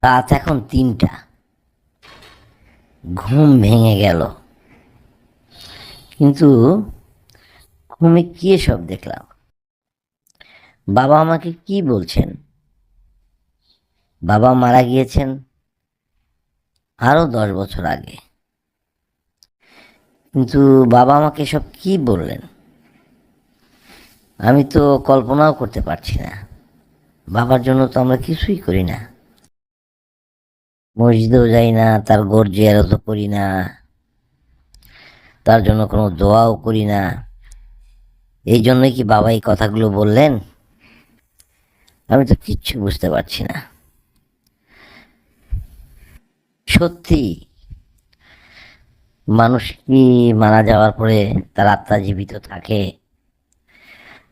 রাত এখন ৩টা। ঘুম ভেঙে গেল, কিন্তু ঘুমে কি এসব দেখলাম? বাবা আমাকে কি বলছেন? বাবা মারা গিয়েছেন আরো 10 বছর আগে, কিন্তু বাবা আমাকে এসব কি বললেন? আমি তো কল্পনাও করতে পারছি না। বাবার জন্য তো আমরা কিছুই করি না, মসজিদেও যাই না, তার গোর জিয়ারতও করি না, তার জন্য কোনো দোয়াও করি না। এই জন্যই কি বাবা এই কথাগুলো বললেন? আমি তো কিচ্ছু বুঝতে পারছি না। সত্যি, মানুষ কি মারা যাওয়ার পরে তার আত্মা জীবিত থাকে,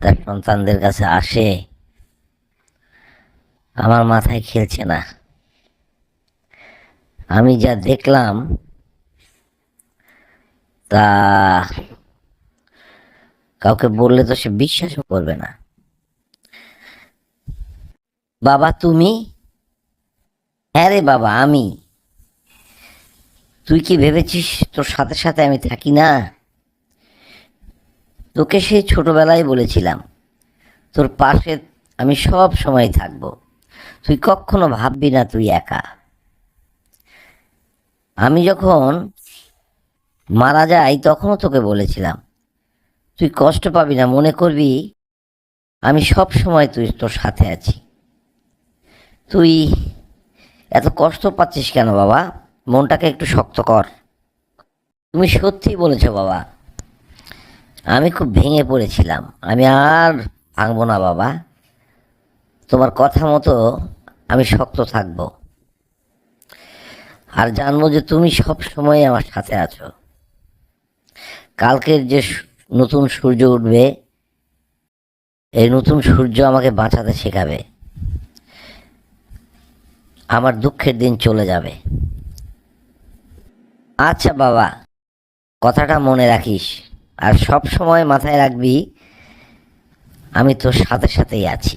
তার সন্তানদের কাছে আসে? আমার মাথায় খেলছে না। আমি যা দেখলাম তা কাউকে বললে তো সে বিশ্বাসও করবে না। বাবা তুমি? হ্যাঁ রে বাবা, আমি। তুই কি ভেবেছিস তোর সাথে সাথে আমি থাকি না? তোকে সেই ছোটবেলায় বলেছিলাম তোর পাশে আমি সব সময় থাকবো। তুই কখনো ভাববি না তুই একা। আমি যখন মারা যাই তখনও তোকে বলেছিলাম তুই কষ্ট পাবি না, মনে করবি আমি সব সময় তোর সাথে আছি। তুই এত কষ্ট পাচ্ছিস কেন বাবা? মনটাকে একটু শক্ত কর। তুমি সত্যি বলেছো বাবা, আমি খুব ভেঙে পড়েছিলাম। আমি আর ভাঙবো না বাবা, তোমার কথা মতো আমি শক্ত থাকবো। আর জানবো যে তুমি সব সময় আমার সাথে আছো। কালকের যে নতুন সূর্য উঠবে, এই নতুন সূর্য আমাকে বাঁচাতে শেখাবে। আমার দুঃখের দিন চলে যাবে। আচ্ছা বাবা, কথাটা মনে রাখিস। আর সব সময় মাথায় রাখবি আমি তোর সাথে সাথেই আছি।